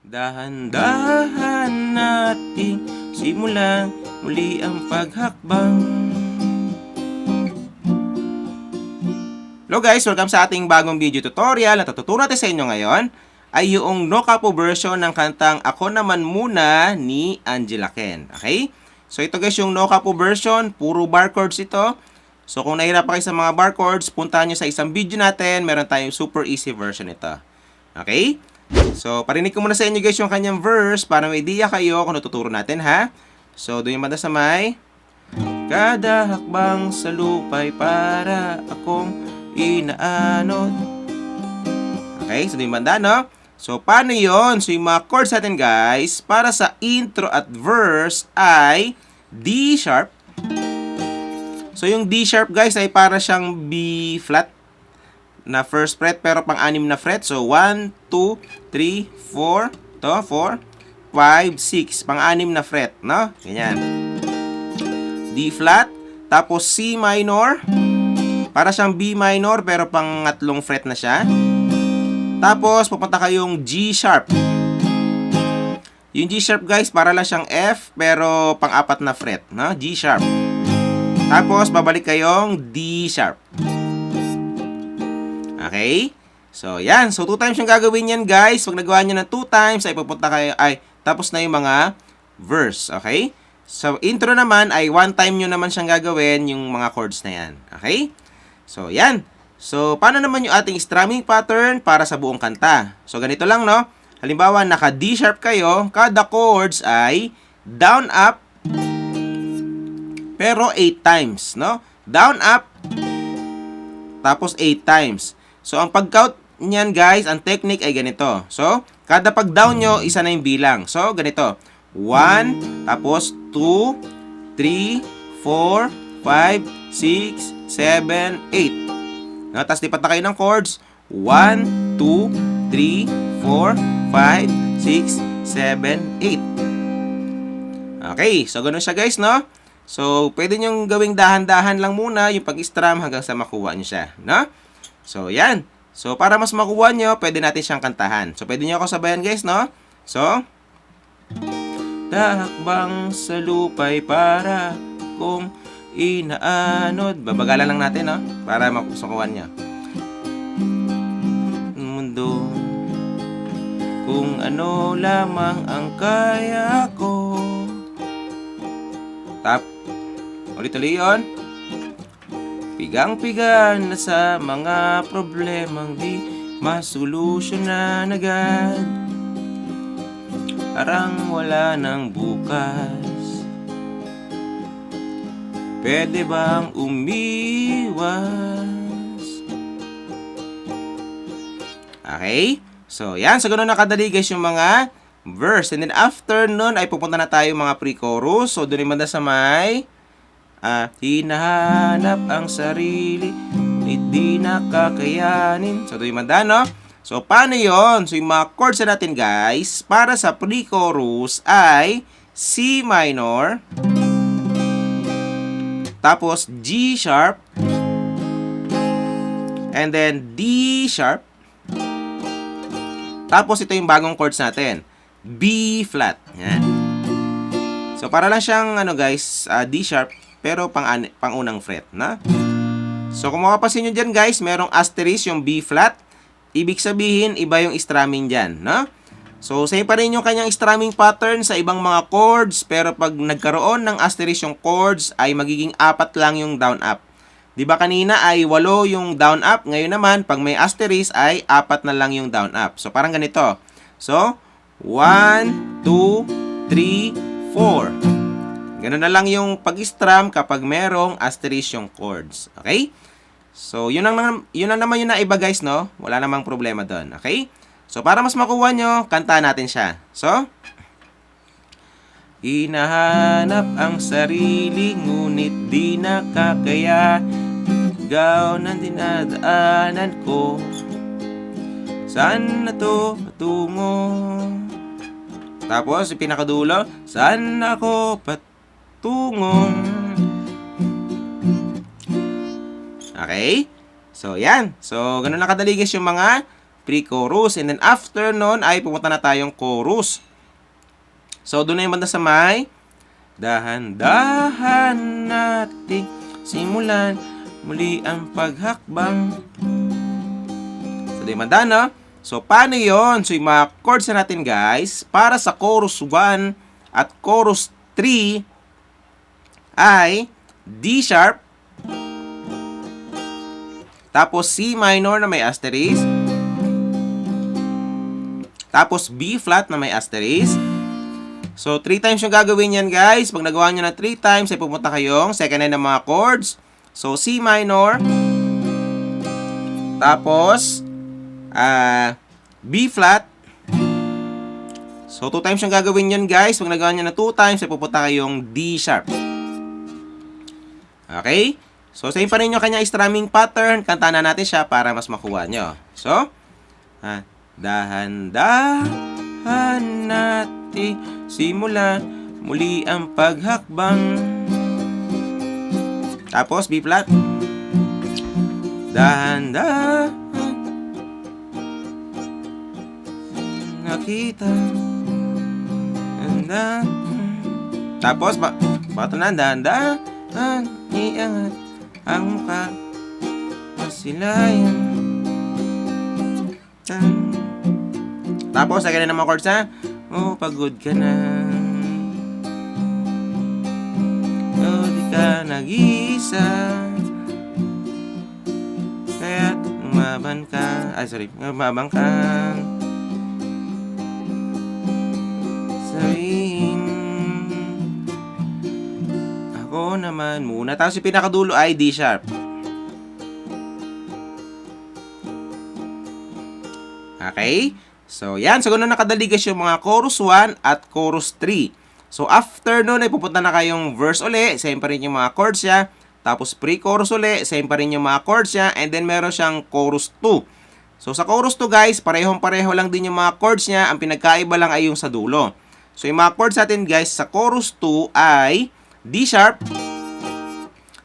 Dahan-dahan nating simulan muli ang paghakbang. Hello guys! Welcome sa ating bagong video tutorial. Ang tuturo natin sa inyo ngayon ay yung no capo version ng kantang Ako Naman Muna ni Angela Ken. Okay? So ito guys yung no capo version. Puro bar chords ito. So kung nahirapan kayo sa mga bar chords, puntahan nyo sa isang video natin. Meron tayong super easy version ito. Okay? So, parinig ko muna sa inyo guys yung kanyang verse para may idea kayo kung natuturo natin, ha? So, doon yung banda sa may kada hakbang sa lupa'y para akong inaanod. Okay, so doon yung banda, no? So, paano yon? So, yung mga chords natin guys, para sa intro at verse ay D sharp. So, yung D sharp guys ay para siyang B flat na first fret pero pang-anim na fret. So 1, 2, 3, 4, to 4, 5, 6, pang-anim na fret, no? Ganyan. D flat, tapos C minor, para siyang B minor pero pang-atlong fret na siya. Tapos pupunta kayong G sharp. Yung G sharp guys, para lang siyang F pero pang-apat na fret, no? G sharp. Tapos babalik kayong D sharp. Okay? So, yan. So, 2 times yung gagawin yan, guys. Pag nagawa nyo ng 2 times, ay pupunta kayo, tapos na yung mga verse. Okay? So, intro naman, ay 1 time nyo naman siyang gagawin, yung mga chords na yan. Okay? So, yan. So, paano naman yung ating strumming pattern para sa buong kanta? So, ganito lang, no? Halimbawa, naka D sharp kayo, kada chords ay down, up, pero 8 times, no? Down, up, tapos 8 times. So, ang pag-count niyan guys, ang technique ay ganito. So, kada pag-down nyo, isa na yung bilang. So, ganito. 1, tapos 2, 3, 4, 5, 6, 7, 8. No? Tapos, lipat na kayo ng chords. 1, 2, 3, 4, 5, 6, 7, 8. Okay, so ganun siya guys, no? So, pwede nyong gawing dahan-dahan lang muna yung pag-strum hanggang sa makuha nyo siya, no? So, yan. So, para mas makuha nyo, pwede natin siyang kantahan. So, pwede nyo ako sabayan guys, no? So, Tahakbang sa lupa'y para kung inaanod. Babagalan lang natin, no? Para makuha nyo. Mundo, kung ano lamang ang kaya ko. Tap. Ulit-ulit yun. Pigang-pigan na sa mga problemang di masolusyonan agad. Parang wala nang bukas. Pwede bang umiwas? Okay? So, yan. So, ganun nakadali guys yung mga verse. And then, after nun, ay pupunta na tayo mga pre-chorus. So, doon yung banda sa may hinahanap ang sarili, hindi nakakayanin. So, ito yung manda, no? So, paano yon? So, yung mga chords natin, guys, para sa pre-chorus ay C minor, tapos G sharp, and then D sharp, tapos ito yung bagong chords natin, B flat. Yan. So, para lang siyang, guys, D sharp, pero pang-unang fret, na? So, kung makapasin nyo dyan, guys, merong asterisk yung B flat. Ibig sabihin, iba yung strumming dyan, no? So, same pa rin yung kanyang strumming pattern sa ibang mga chords, pero pag nagkaroon ng asterisk yung chords, ay magiging 4 lang yung down, up. Diba kanina ay 8 yung down, up? Ngayon naman, pag may asterisk, ay 4 na lang yung down, up. So, parang ganito. So, 1, 2, 3, 4. Ganun na lang yung pag-strum kapag merong asterisk yung chords. Okay? So, yun lang naman yung naiba guys, no? Wala namang problema doon. Okay? So, para mas makuha nyo, kanta natin siya. So, hinahanap ang sarili, ngunit di nakakaya. Ikaw nang dinadaanan ko. Saan na to patungo? Tapos, yung pinakadulo, saan ako patungong? Okay? So, yan. So, ganun nakadali guys yung mga pre-chorus. And then after nun ay pumunta na tayong chorus. So doon na yung banda sa may dahan-dahan nating simulan muli ang paghakbang. So doon yung banda, no? So paano yun? So yung mga chords na natin guys, para sa chorus 1 at chorus 3 ay D sharp, tapos C minor na may asterisk, tapos B flat na may asterisk. So 3 times yung gagawin yan guys. Pag nagawa nyo na 3 times ay pupunta kayong second line ng mga chords. So C minor, tapos B flat. So 2 times yung gagawin yan guys. Pag nagawa nyo na 2 times ay pupunta kayong D sharp. Okay? So, same pa rin yung kanyang strumming pattern. Kantahan na natin siya para mas makuha nyo. So, dahan-dahan natin simulan muli ang paghakbang. Tapos, B flat. Dahan-dahan nakita. Tapos, bakit na dahan-dahan iangat ang mukha masilayan. Tapos, lagyan na ng mga chords ha. Oh, pagod ka na. Oh, di ka nag-iisa. Kaya't umaban ka. Umaban ka. Sabihin ako naman muna. Tapos yung pinakadulo ay D sharp. Okay? So, yan. So, ganun nakadali guys yung mga chorus 1 at chorus 3. So, after nun ay pupunta na kayong verse uli. Same pa rin yung mga chords niya. Tapos, pre-chorus uli. Same pa rin yung mga chords niya. And then, meron siyang chorus 2. So, sa chorus 2 guys, parehong-pareho lang din yung mga chords niya. Ang pinagkaiba lang ay yung sa dulo. So, yung mga chords natin guys, sa chorus 2 ay D sharp,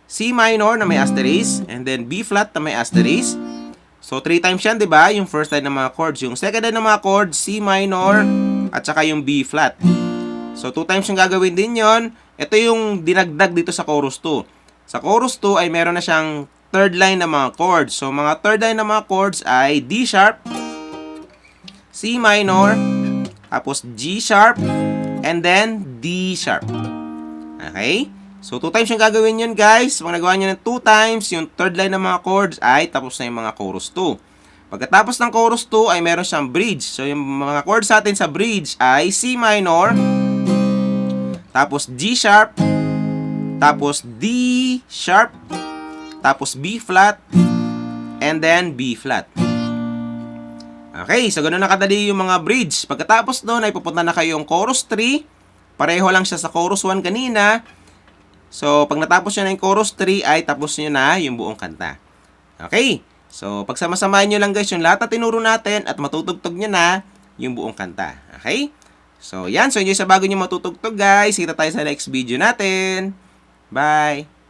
C minor na may asterisk, and then B flat na may asterisk. So, 3 times yan, diba? Yung first line ng mga chords. Yung second line ng mga chords, C minor, at saka yung B flat. So, 2 times yung gagawin din yon. Ito yung dinagdag dito sa chorus 2. Sa chorus 2 ay meron na siyang third line ng mga chords. So, mga third line ng mga chords ay D sharp, C minor, tapos G sharp, and then D sharp. Okay? So, 2 times yung gagawin yun, guys. Pag nagawa nyo ng 2 times, yung third line ng mga chords ay tapos na yung mga chorus 2. Pagkatapos ng chorus 2 ay meron siyang bridge. So, yung mga chords natin sa bridge ay C minor, tapos G sharp, tapos D sharp, tapos B flat, and then B flat. Okay, so ganun nakadali yung mga bridge. Pagkatapos doon ay pupunta na kayong chorus 3. Pareho lang siya sa chorus 1 kanina. So, pag natapos nyo na yung chorus 3, ay tapos nyo na yung buong kanta. Okay? So, pagsama-samahin nyo lang guys yung lahat na tinuro natin at matutugtog nyo na yung buong kanta. Okay? So, yan. So, enjoy sa bago nyo matutugtog guys. Kita tayo sa next video natin. Bye!